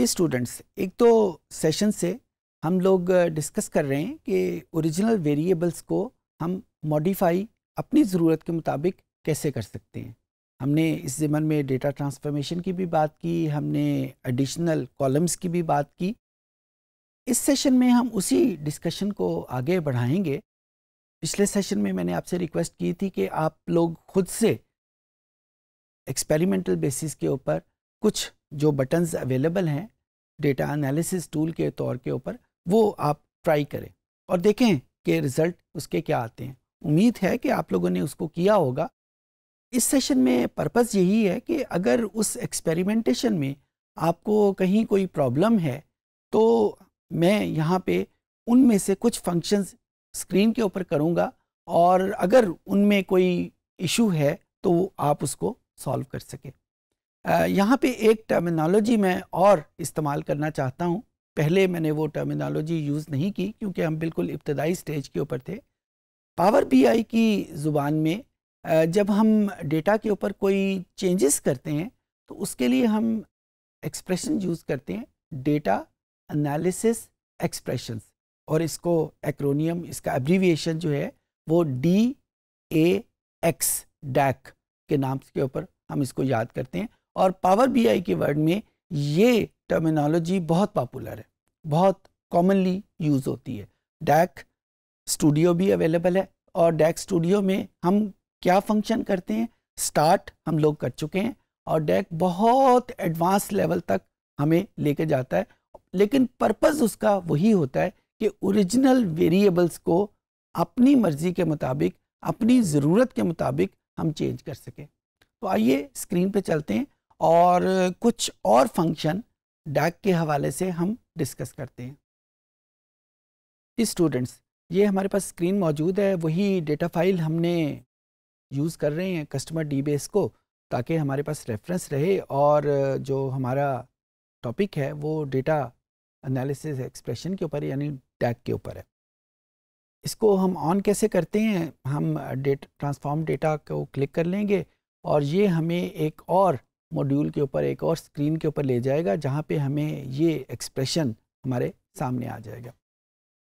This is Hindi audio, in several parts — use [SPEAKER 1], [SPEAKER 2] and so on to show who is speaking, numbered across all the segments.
[SPEAKER 1] ये स्टूडेंट्स, एक तो सेशन से हम लोग डिस्कस कर रहे हैं कि ओरिजिनल वेरिएबल्स को हम मॉडिफाई अपनी ज़रूरत के मुताबिक कैसे कर सकते हैं। हमने इस ज़मन में डेटा ट्रांसफॉर्मेशन की भी बात की, हमने एडिशनल कॉलम्स की भी बात की। इस सेशन में हम उसी डिस्कशन को आगे बढ़ाएंगे। पिछले सेशन में मैंने आपसे रिक्वेस्ट की थी कि आप लोग खुद से एक्सपेरिमेंटल बेसिस के ऊपर कुछ जो बटन्स अवेलेबल हैं डेटा एनालिसिस टूल के तौर के ऊपर, वो आप ट्राई करें और देखें कि रिज़ल्ट उसके क्या आते हैं। उम्मीद है कि आप लोगों ने उसको किया होगा। इस सेशन में पर्पस यही है कि अगर उस एक्सपेरिमेंटेशन में आपको कहीं कोई प्रॉब्लम है तो मैं यहाँ पे उनमें से कुछ फंक्शंस स्क्रीन के ऊपर करूँगा और अगर उनमें कोई इशू है तो आप उसको सॉल्व कर सकें। यहाँ पे एक टर्मिनोलॉजी मैं और इस्तेमाल करना चाहता हूँ। पहले मैंने वो टर्मिनोलॉजी यूज़ नहीं की क्योंकि हम बिल्कुल इब्तदाई स्टेज के ऊपर थे। पावर बीआई की ज़ुबान में जब हम डेटा के ऊपर कोई चेंजेस करते हैं तो उसके लिए हम एक्सप्रेशन यूज़ करते हैं, डेटा एनालिसिस एक्सप्रेशंस, और इसको एक्रोनियम, इसका एब्रीविएशन जो है वो DAX डैक के नाम के ऊपर हम इसको याद करते हैं। और पावर बीआई के वर्ड में ये टर्मिनोलॉजी बहुत पॉपुलर है, बहुत कॉमनली यूज़ होती है। डैक स्टूडियो भी अवेलेबल है और डैक स्टूडियो में हम क्या फंक्शन करते हैं, स्टार्ट हम लोग कर चुके हैं और डैक बहुत एडवांस लेवल तक हमें लेके जाता है। लेकिन पर्पज़ उसका वही होता है कि ओरिजिनल वेरिएबल्स को अपनी मर्ज़ी के मुताबिक, अपनी ज़रूरत के मुताबिक हम चेंज कर सकें। तो आइए स्क्रीन पे चलते हैं और कुछ और फंक्शन डैक के हवाले से हम डिस्कस करते हैं। स्टूडेंट्स, ये हमारे पास स्क्रीन मौजूद है, वही डेटा फाइल हमने यूज़ कर रहे हैं कस्टमर डीबेस को, ताकि हमारे पास रेफरेंस रहे और जो हमारा टॉपिक है वो डेटा एनालिसिस एक्सप्रेशन के ऊपर यानी डैक के ऊपर है। इसको हम ऑन कैसे करते हैं, हम ट्रांसफॉर्म डेटा को क्लिक कर लेंगे और ये हमें एक और मॉड्यूल के ऊपर, एक और स्क्रीन के ऊपर ले जाएगा जहाँ पे हमें ये एक्सप्रेशन हमारे सामने आ जाएगा।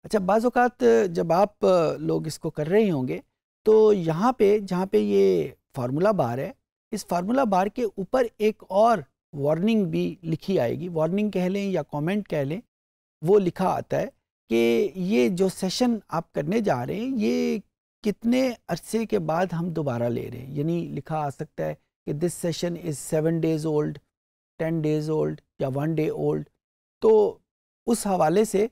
[SPEAKER 1] अच्छा, बाज़ औक़ात जब आप लोग इसको कर रहे होंगे तो यहाँ पे जहाँ पे ये फार्मूला बार है, इस फार्मूला बार के ऊपर एक और वार्निंग भी लिखी आएगी, वार्निंग कह लें या कमेंट कह लें। वो लिखा आता है कि ये जो सेशन आप करने जा रहे हैं ये कितने अरसे के बाद हम दोबारा ले रहे हैं। यानी लिखा आ सकता है कि this session is 7 days old, 10 days old या 1 day ओल्ड। तो उस हवाले से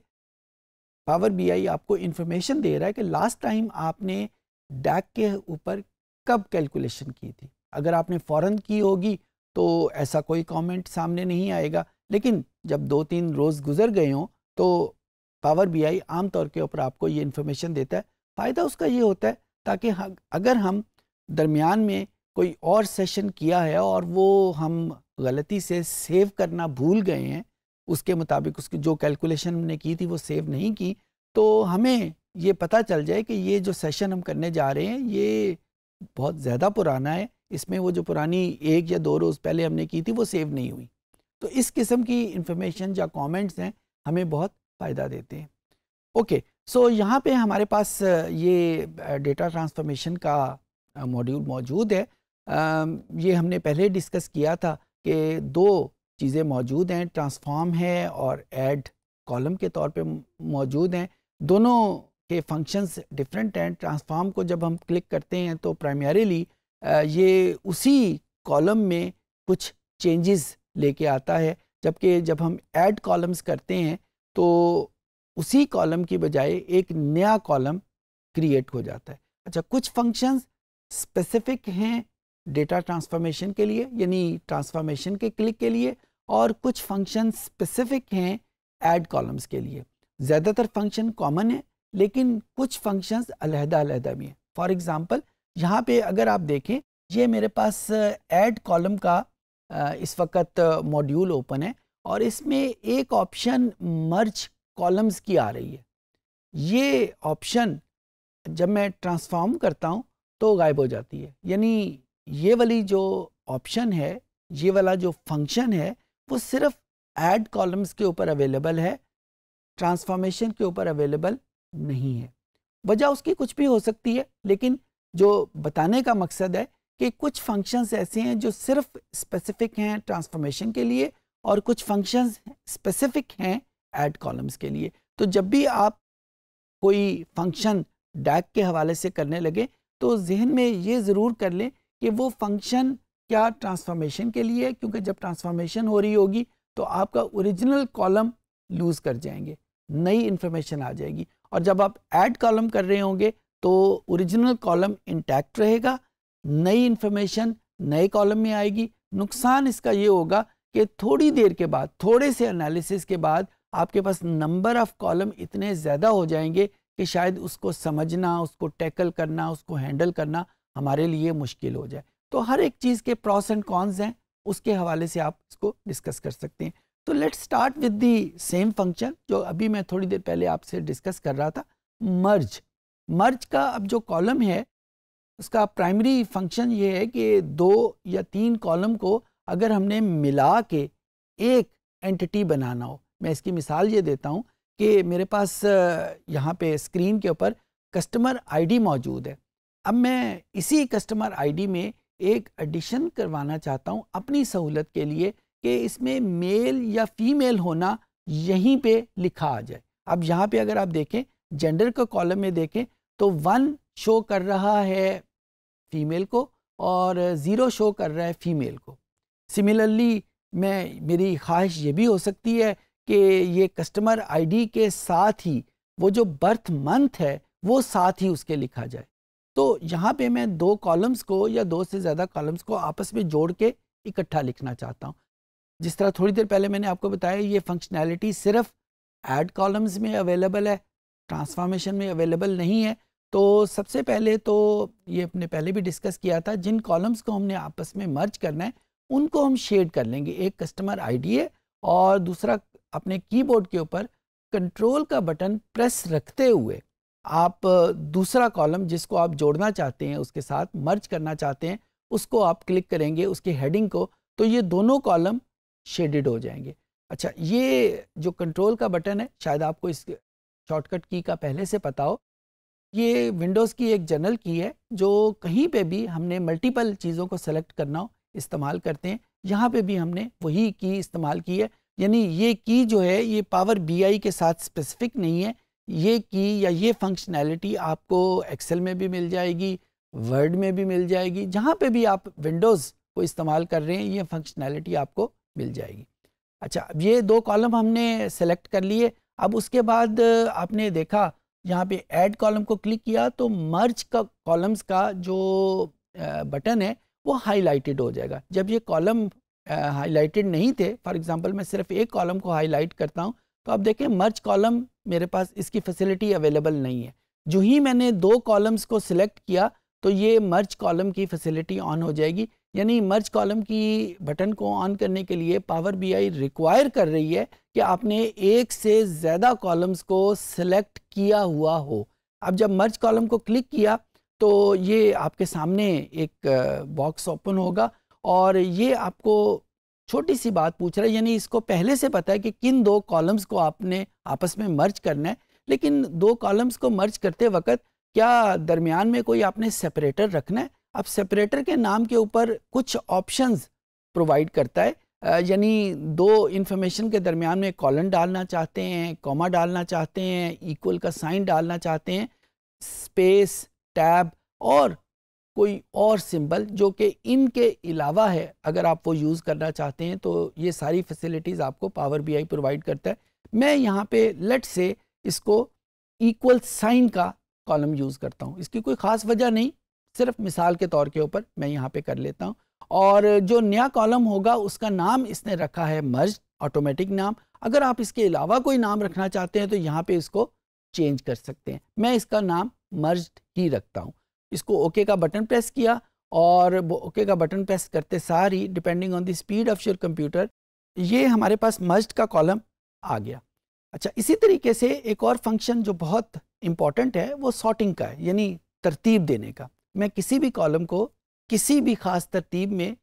[SPEAKER 1] पावर बीआई आपको इन्फॉर्मेशन दे रहा है कि लास्ट टाइम आपने डैक के ऊपर कब कैलकुलेशन की थी। अगर आपने फ़ौरन की होगी तो ऐसा कोई कमेंट सामने नहीं आएगा, लेकिन जब 2-3 रोज़ गुजर गए हों तो पावर बीआई आम तौर के ऊपर आपको ये इन्फॉर्मेशन देता है। फ़ायदा उसका ये होता है ताकि अगर हम दरमियान में कोई और सेशन किया है और वो हम गलती से सेव करना भूल गए हैं, उसके मुताबिक उसकी जो कैलकुलेशन हमने की थी वो सेव नहीं की, तो हमें ये पता चल जाए कि ये जो सेशन हम करने जा रहे हैं ये बहुत ज़्यादा पुराना है, इसमें वो जो पुरानी 1 या 2 रोज़ पहले हमने की थी वो सेव नहीं हुई। तो इस किस्म की इंफॉर्मेशन या कमेंट्स हैं हमें बहुत फ़ायदा देते हैं। ओके, सो यहाँ पे हमारे पास ये डेटा ट्रांसफॉर्मेशन का मॉड्यूल मौजूद है। ये हमने पहले डिस्कस किया था कि 2 चीज़ें मौजूद हैं, ट्रांसफॉर्म है और ऐड कॉलम के तौर पे मौजूद हैं। दोनों के फंक्शंस डिफरेंट हैं। ट्रांसफॉर्म को जब हम क्लिक करते हैं तो प्राइमरीली ये उसी कॉलम में कुछ चेंजेस लेके आता है, जबकि जब हम ऐड कॉलम्स करते हैं तो उसी कॉलम की बजाय एक नया कॉलम क्रिएट हो जाता है। अच्छा, कुछ फंक्शंस स्पेसिफिक हैं डेटा ट्रांसफॉर्मेशन के लिए, यानी ट्रांसफॉर्मेशन के क्लिक के लिए, और कुछ फंक्शन स्पेसिफिक हैं ऐड कॉलम्स के लिए। ज़्यादातर फंक्शन कॉमन है लेकिन कुछ फंक्शंस अलहदा भी हैं। फॉर एग्ज़ाम्पल, यहाँ पे अगर आप देखें, ये मेरे पास ऐड कॉलम का इस वक्त मॉड्यूल ओपन है और इसमें एक ऑप्शन मर्ज कॉलम्स की आ रही है। ये ऑप्शन जब मैं ट्रांसफॉर्म करता हूँ तो गायब हो जाती है। यानी ये वाली जो ऑप्शन है, ये वाला जो फंक्शन है, वो सिर्फ ऐड कॉलम्स के ऊपर अवेलेबल है, ट्रांसफॉर्मेशन के ऊपर अवेलेबल नहीं है। वजह उसकी कुछ भी हो सकती है, लेकिन जो बताने का मकसद है कि कुछ फंक्शंस ऐसे हैं जो सिर्फ स्पेसिफिक हैं ट्रांसफॉर्मेशन के लिए और कुछ फंक्शंस स्पेसिफिक हैं ऐड कॉलम्स के लिए। तो जब भी आप कोई फंक्शन डैग के हवाले से करने लगे तो जहन में ये ज़रूर कर लें कि वो फंक्शन क्या ट्रांसफॉर्मेशन के लिए है, क्योंकि जब ट्रांसफॉर्मेशन हो रही होगी तो आपका ओरिजिनल कॉलम लूज़ कर जाएंगे, नई इन्फॉर्मेशन आ जाएगी। और जब आप ऐड कॉलम कर रहे होंगे तो ओरिजिनल कॉलम इंटैक्ट रहेगा, नई इन्फॉर्मेशन नए कॉलम में आएगी। नुकसान इसका ये होगा कि थोड़ी देर के बाद, थोड़े से एनालिसिस के बाद आपके पास नंबर ऑफ़ कॉलम इतने ज़्यादा हो जाएंगे कि शायद उसको समझना, उसको टैकल करना, उसको हैंडल करना हमारे लिए मुश्किल हो जाए। तो हर एक चीज़ के प्रॉस एंड कॉन्स हैं, उसके हवाले से आप इसको डिस्कस कर सकते हैं। तो let's start with the same function जो अभी मैं थोड़ी देर पहले आपसे डिस्कस कर रहा था, मर्ज। मर्ज का अब जो कॉलम है उसका प्राइमरी फंक्शन ये है कि 2 या 3 कॉलम को अगर हमने मिला के एक एंटिटी बनाना हो। मैं इसकी मिसाल ये देता हूँ कि मेरे पास यहाँ पे स्क्रीन के ऊपर कस्टमर आईडी मौजूद है। अब मैं इसी कस्टमर आईडी में एक एडिशन करवाना चाहता हूँ अपनी सहूलत के लिए कि इसमें मेल या फीमेल होना यहीं पे लिखा आ जाए। अब यहाँ पे अगर आप देखें जेंडर का कॉलम में देखें तो 1 शो कर रहा है फीमेल को और 0 शो कर रहा है फीमेल को। सिमिलरली मेरी ख्वाहिश ये भी हो सकती है कि ये कस्टमर आईडी के साथ ही वो जो बर्थ मंथ है वो साथ ही उसके लिखा जाए। तो यहाँ पे मैं 2 कॉलम्स को या 2 से ज़्यादा कॉलम्स को आपस में जोड़ के इकट्ठा लिखना चाहता हूँ। जिस तरह थोड़ी देर पहले मैंने आपको बताया, ये फंक्शनैलिटी सिर्फ ऐड कॉलम्स में अवेलेबल है, ट्रांसफॉर्मेशन में अवेलेबल नहीं है। तो सबसे पहले तो ये अपने पहले भी डिस्कस किया था, जिन कॉलम्स को हमने आपस में मर्ज करना है उनको हम शेड कर लेंगे। एक कस्टमर आईडी है और दूसरा अपने कीबोर्ड के ऊपर कंट्रोल का बटन प्रेस रखते हुए आप दूसरा कॉलम जिसको आप जोड़ना चाहते हैं, उसके साथ मर्ज करना चाहते हैं, उसको आप क्लिक करेंगे उसकी हेडिंग को, तो ये दोनों कॉलम शेडेड हो जाएंगे। अच्छा, ये जो कंट्रोल का बटन है शायद आपको इस शॉर्टकट की का पहले से पता हो, ये विंडोज़ की एक जनरल की है जो कहीं पे भी हमने मल्टीपल चीज़ों को सेलेक्ट करना हो इस्तेमाल करते हैं। यहाँ पे भी हमने वही की इस्तेमाल की है, यानी ये की जो है ये पावर बीआई के साथ स्पेसिफिक नहीं है। ये की या ये फंक्शनैलिटी आपको एक्सेल में भी मिल जाएगी, वर्ड में भी मिल जाएगी, जहाँ पे भी आप विंडोज़ को इस्तेमाल कर रहे हैं ये फंक्शनैलिटी आपको मिल जाएगी। अच्छा, अब ये 2 कॉलम हमने सेलेक्ट कर लिए। अब उसके बाद आपने देखा यहाँ पे ऐड कॉलम को क्लिक किया तो मर्ज का कॉलम्स का जो बटन है वो हाईलाइटेड हो जाएगा। जब ये कॉलम हाईलाइटेड नहीं थे, फॉर एग्जांपल मैं सिर्फ एक कॉलम को हाईलाइट करता हूँ, तो आप देखें मर्ज कॉलम मेरे पास इसकी फैसिलिटी अवेलेबल नहीं है। जो ही मैंने 2 कॉलम्स को सिलेक्ट किया तो ये मर्ज कॉलम की फैसिलिटी ऑन हो जाएगी। यानी मर्ज कॉलम की बटन को ऑन करने के लिए पावर बीआई रिक्वायर कर रही है कि आपने एक से ज़्यादा कॉलम्स को सिलेक्ट किया हुआ हो। अब जब मर्ज कॉलम को क्लिक किया तो ये आपके सामने एक बॉक्स ओपन होगा और ये आपको छोटी सी बात पूछ रहा है, यानी इसको पहले से पता है कि किन 2 कॉलम्स को आपने आपस में मर्ज करना है, लेकिन 2 कॉलम्स को मर्ज करते वक्त क्या दरमियान में कोई आपने सेपरेटर रखना है। अब सेपरेटर के नाम के ऊपर कुछ ऑप्शंस प्रोवाइड करता है, यानी 2 इंफॉर्मेशन के दरमियान में कॉलन डालना चाहते हैं, कॉमा डालना चाहते हैं, इक्वल का साइन डालना चाहते हैं, स्पेस, टैब और कोई और सिंबल जो कि इनके अलावा है, अगर आप वो यूज़ करना चाहते हैं तो ये सारी फैसिलिटीज़ आपको पावर बीआई प्रोवाइड करता है। मैं यहाँ पे लेट से इसको इक्वल साइन का कॉलम यूज़ करता हूँ। इसकी कोई ख़ास वजह नहीं, सिर्फ मिसाल के तौर के ऊपर मैं यहाँ पे कर लेता हूँ। और जो नया कॉलम होगा उसका नाम इसने रखा है मर्ज, ऑटोमेटिक नाम। अगर आप इसके अलावा कोई नाम रखना चाहते हैं तो यहाँ पे इसको चेंज कर सकते हैं। मैं इसका नाम मर्ज ही रखता हूँ। इसको ओके का बटन प्रेस किया और ओके का बटन प्रेस करते सार ही, depending on the speed of your computer, ये हमारे पास मर्ज का कॉलम आ गया। अच्छा, इसी तरीके से एक और फंक्शन जो बहुत इम्पॉर्टेंट है वो सॉर्टिंग का है, यानी तरतीब देने का। मैं किसी भी कॉलम को किसी भी ख़ास तरतीब में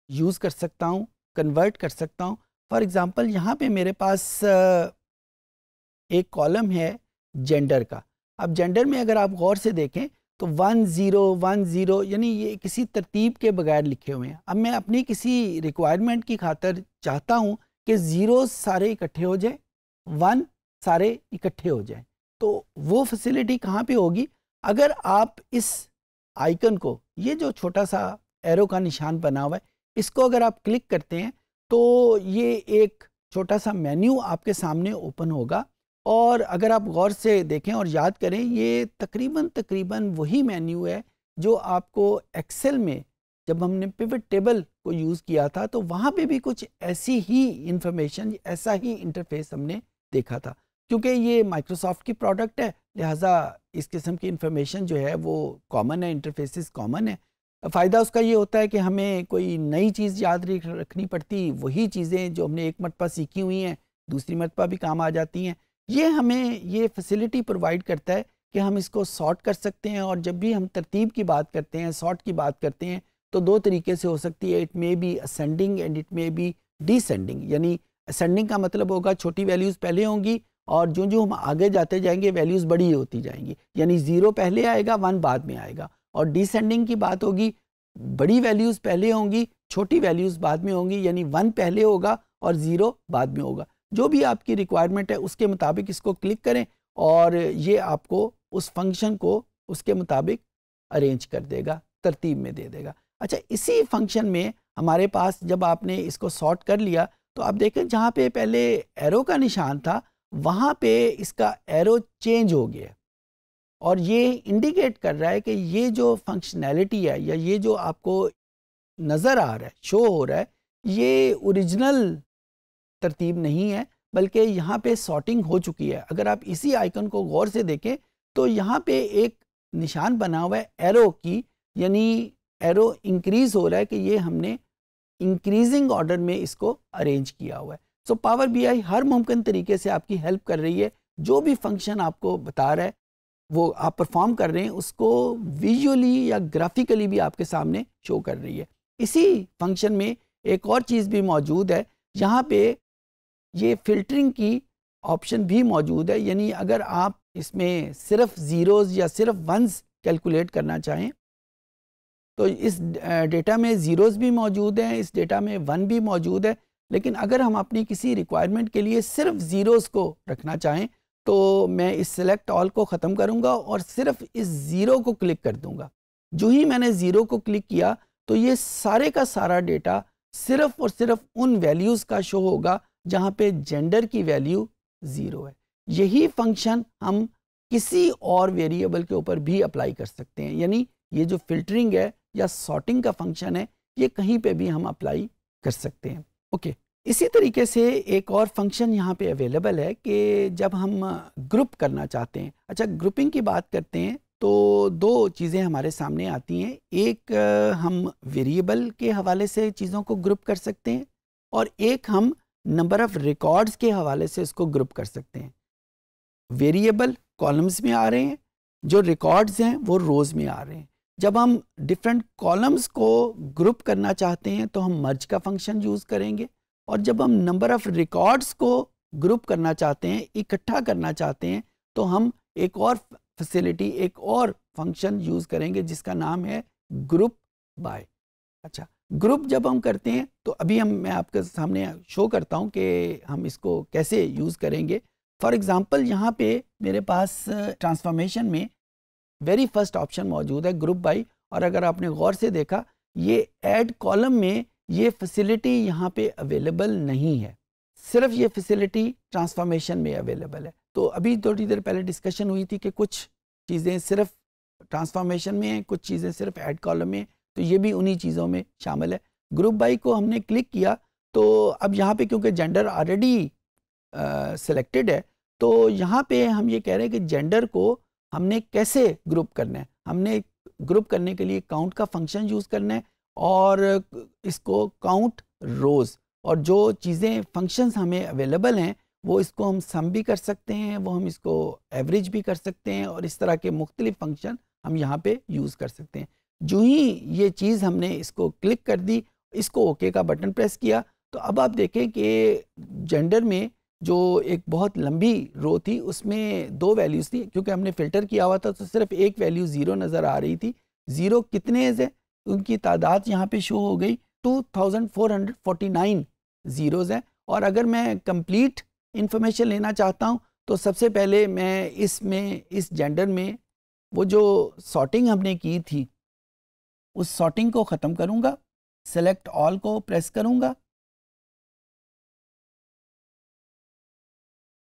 [SPEAKER 1] यूज़ कर सकता हूँ, कन्वर्ट कर सकता हूँ। फॉर एग्ज़ाम्पल यहाँ पे मेरे पास एक कॉलम है जेंडर का। अब जेंडर में अगर आप गौर से देखें तो 1010 यानी ये किसी तरतीब के बगैर लिखे हुए हैं। अब मैं अपनी किसी रिक्वायरमेंट की खातर चाहता हूँ कि ज़ीरो सारे इकट्ठे हो जाए, 1 सारे इकट्ठे हो जाएं। तो वो फैसिलिटी कहाँ पे होगी? अगर आप इस आइकन को, ये जो छोटा सा एरो का निशान बना हुआ है, इसको अगर आप क्लिक करते हैं तो ये एक छोटा सा मेन्यू आपके सामने ओपन होगा। और अगर आप गौर से देखें और याद करें, ये तकरीबन वही मेन्यू है जो आपको एक्सेल में जब हमने पिवट टेबल को यूज़ किया था तो वहाँ पे भी कुछ ऐसी ही इंफॉर्मेशन, ऐसा ही इंटरफेस हमने देखा था। क्योंकि ये माइक्रोसॉफ्ट की प्रोडक्ट है, लिहाजा इस किस्म की इंफॉर्मेशन जो है वो कॉमन है, इंटरफेसेस कॉमन है। फ़ायदा उसका ये होता है कि हमें कोई नई चीज़ याद रखनी पड़ती, वही चीज़ें जो हमने एक मरतबा सीखी हुई हैं दूसरी मरतबा भी काम आ जाती हैं। ये हमें ये फैसिलिटी प्रोवाइड करता है कि हम इसको सॉर्ट कर सकते हैं। और जब भी हम तरतीब की बात करते हैं, सॉर्ट की बात करते हैं, तो दो तरीके से हो सकती है। It may be ascending and it may be descending. यानी असेंडिंग का मतलब होगा छोटी वैल्यूज़ पहले होंगी और जो जो हम आगे जाते जाएंगे वैल्यूज़ बड़ी होती जाएंगी, यानी 0 पहले आएगा, 1 बाद में आएगा। और डिसेंडिंग की बात होगी, बड़ी वैल्यूज़ पहले होंगी, छोटी वैल्यूज़ बाद में होंगी, यानी 1 पहले होगा और 0 बाद में होगा। जो भी आपकी रिक्वायरमेंट है उसके मुताबिक इसको क्लिक करें और ये आपको उस फंक्शन को उसके मुताबिक अरेंज कर देगा, तरतीब में दे देगा। अच्छा, इसी फंक्शन में हमारे पास जब आपने इसको सॉर्ट कर लिया तो आप देखें जहाँ पे पहले एरो का निशान था वहाँ पे इसका एरो चेंज हो गया और ये इंडिकेट कर रहा है कि ये जो फंक्शनैलिटी है या ये जो आपको नज़र आ रहा है, शो हो रहा है, ये ओरिजिनल तरतीब नहीं है, बल्कि यहाँ पे सॉर्टिंग हो चुकी है। अगर आप इसी आइकन को गौर से देखें तो यहाँ पे एक निशान बना हुआ है एरो की, यानी एरो इंक्रीज हो रहा है कि ये हमने इंक्रीजिंग ऑर्डर में इसको अरेंज किया हुआ है। सो पावर बीआई हर मुमकिन तरीके से आपकी हेल्प कर रही है। जो भी फंक्शन आपको बता रहा है वो आप परफॉर्म कर रहे हैं, उसको विजुअली या ग्राफिकली भी आपके सामने शो कर रही है। इसी फंक्शन में एक और चीज़ भी मौजूद है, यहाँ पे ये फिल्टरिंग की ऑप्शन भी मौजूद है। यानी अगर आप इसमें सिर्फ ज़ीरोज़ या सिर्फ वंस कैलकुलेट करना चाहें तो इस डेटा में ज़ीरोज़ भी मौजूद हैं, इस डेटा में 1 भी मौजूद है। लेकिन अगर हम अपनी किसी रिक्वायरमेंट के लिए सिर्फ ज़ीरोज़ को रखना चाहें तो मैं इस सेलेक्ट ऑल को ख़त्म करूँगा और सिर्फ इस ज़ीरो को क्लिक कर दूँगा। जो ही मैंने ज़ीरो को क्लिक किया तो ये सारे का सारा डेटा सिर्फ और सिर्फ उन वैल्यूज़ का शो होगा जहाँ पे जेंडर की वैल्यू 0 है। यही फंक्शन हम किसी और वेरिएबल के ऊपर भी अप्लाई कर सकते हैं। यानी ये जो फिल्टरिंग है या सॉर्टिंग का फंक्शन है, ये कहीं पे भी हम अप्लाई कर सकते हैं। ओके, इसी तरीके से एक और फंक्शन यहाँ पे अवेलेबल है कि जब हम ग्रुप करना चाहते हैं। अच्छा, ग्रुपिंग की बात करते हैं तो दो चीज़ें हमारे सामने आती हैं। एक, हम वेरिएबल के हवाले से चीज़ों को ग्रुप कर सकते हैं और एक हम नंबर ऑफ़ रिकॉर्ड्स के हवाले से इसको ग्रुप कर सकते हैं। वेरिएबल कॉलम्स में आ रहे हैं, जो रिकॉर्ड्स हैं वो रोज़ में आ रहे हैं। जब हम डिफरेंट कॉलम्स को ग्रुप करना चाहते हैं तो हम मर्ज का फंक्शन यूज़ करेंगे, और जब हम नंबर ऑफ़ रिकॉर्ड्स को ग्रुप करना चाहते हैं, इकट्ठा करना चाहते हैं, तो हम एक और फैसिलिटी, एक और फंक्शन यूज़ करेंगे जिसका नाम है ग्रुप बाय। अच्छा, ग्रुप जब हम करते हैं तो अभी मैं आपके सामने शो करता हूं कि हम इसको कैसे यूज़ करेंगे। फॉर एग्ज़ाम्पल यहाँ पे मेरे पास ट्रांसफॉर्मेशन में वेरी फर्स्ट ऑप्शन मौजूद है ग्रुप बाय, और अगर आपने गौर से देखा ये ऐड कॉलम में ये फैसिलिटी यहाँ पे अवेलेबल नहीं है, सिर्फ ये फैसिलिटी ट्रांसफॉर्मेशन में अवेलेबल है। तो अभी थोड़ी देर पहले डिस्कशन हुई थी कि कुछ चीज़ें सिर्फ ट्रांसफॉर्मेशन में हैं, कुछ चीज़ें सिर्फ ऐड कॉलम में, तो ये भी उन्हीं चीज़ों में शामिल है। ग्रुप बाय को हमने क्लिक किया तो अब यहाँ पे क्योंकि जेंडर ऑलरेडी सिलेक्टेड है तो यहाँ पे हम ये कह रहे हैं कि जेंडर को हमने कैसे ग्रुप करना है। हमने ग्रुप करने के लिए काउंट का फंक्शन यूज़ करना है और इसको काउंट रोज़, और जो चीज़ें फंक्शंस हमें अवेलेबल हैं वो इसको हम सम भी कर सकते हैं, वो हम इसको एवरेज भी कर सकते हैं, और इस तरह के मुख्तलिफ फंक्शन हम यहाँ पे यूज़ कर सकते हैं। जो ही ये चीज़ हमने इसको क्लिक कर दी, इसको ओके का बटन प्रेस किया तो अब आप देखें कि जेंडर में जो एक बहुत लंबी रो थी उसमें 2 वैल्यूज़ थी, क्योंकि हमने फ़िल्टर किया हुआ था तो सिर्फ एक वैल्यू 0 नज़र आ रही थी। 0 कितने है, उनकी तादाद यहाँ पे शो हो गई 2449 ज़ीरोज़ हैं। और अगर मैं कंप्लीट इंफॉर्मेशन लेना चाहता हूँ तो सबसे पहले मैं इस जेंडर में वो जो सॉर्टिंग हमने की थी उस सॉर्टिंग को ख़त्म करूँगा, सेलेक्ट ऑल को प्रेस करूँगा।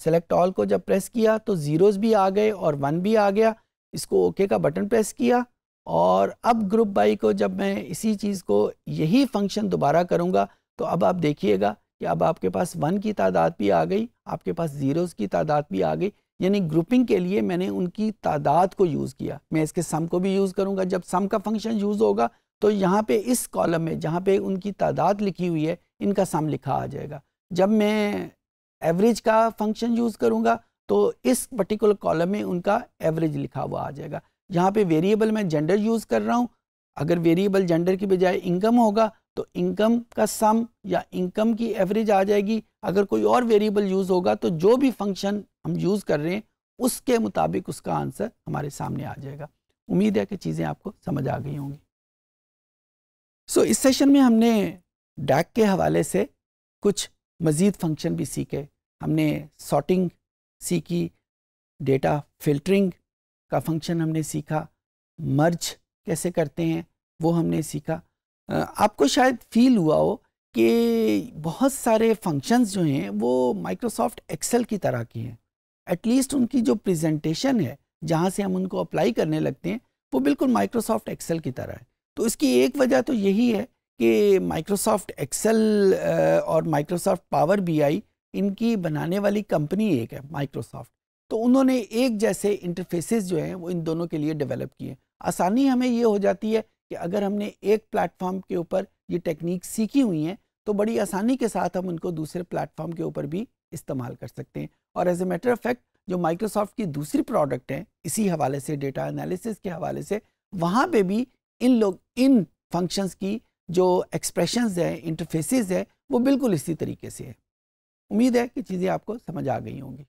[SPEAKER 1] सेलेक्ट ऑल को जब प्रेस किया तो ज़ीरोज़ भी आ गए और 1 भी आ गया। इसको ओके का बटन प्रेस किया और अब ग्रुप बाई को जब मैं इसी चीज़ को यही फंक्शन दोबारा करूँगा तो अब आप देखिएगा कि अब आपके पास 1 की तादाद भी आ गई, आपके पास ज़ीरोज़ की तादाद भी आ गई। यानी ग्रुपिंग के लिए मैंने उनकी तादाद को यूज़ किया। मैं इसके सम को भी यूज़ करूँगा। जब सम का फंक्शन यूज़ होगा तो यहाँ पे इस कॉलम में जहाँ पे उनकी तादाद लिखी हुई है इनका सम लिखा आ जाएगा। जब मैं एवरेज का फंक्शन यूज़ करूँगा तो इस पर्टिकुलर कॉलम में उनका एवरेज लिखा हुआ आ जाएगा। यहाँ पे वेरिएबल मैं जेंडर यूज़ कर रहा हूँ। अगर वेरिएबल जेंडर की बजाय इनकम होगा तो इनकम का सम या इनकम की एवरेज आ जाएगी। अगर कोई और वेरिएबल यूज़ होगा तो जो भी फंक्शन हम यूज़ कर रहे हैं उसके मुताबिक उसका आंसर हमारे सामने आ जाएगा। उम्मीद है कि चीज़ें आपको समझ आ गई होंगी। इस सेशन में हमने डैक के हवाले से कुछ मज़ीद फंक्शन भी सीखे। हमने सॉर्टिंग सीखी, डेटा फिल्टरिंग का फंक्शन हमने सीखा, मर्ज कैसे करते हैं वो हमने सीखा। आपको शायद फील हुआ हो कि बहुत सारे फंक्शंस जो हैं वो माइक्रोसॉफ्ट एक्सेल की तरह की हैं। एटलीस्ट उनकी जो प्रेजेंटेशन है जहाँ से हम उनको अप्लाई करने लगते हैं वो बिल्कुल माइक्रोसॉफ्ट एक्सेल की तरह है। तो इसकी एक वजह तो यही है कि माइक्रोसॉफ्ट एक्सेल और माइक्रोसॉफ्ट पावर बीआई इनकी बनाने वाली कंपनी एक है माइक्रोसॉफ्ट। तो उन्होंने एक जैसे इंटरफेसेस जो हैं वो इन दोनों के लिए डेवलप किए। आसानी हमें ये हो जाती है कि अगर हमने एक प्लेटफॉर्म के ऊपर ये टेक्निक सीखी हुई हैं तो बड़ी आसानी के साथ हम उनको दूसरे प्लेटफॉर्म के ऊपर भी इस्तेमाल कर सकते हैं। और as a matter of fact जो माइक्रोसॉफ्ट की दूसरी प्रोडक्ट है इसी हवाले से, डेटा एनालिसिस के हवाले से, वहाँ पे भी इन फंक्शंस की जो एक्सप्रेशंस है, इंटरफेसेस है, वो बिल्कुल इसी तरीके से है। उम्मीद है कि चीज़ें आपको समझ आ गई होंगी।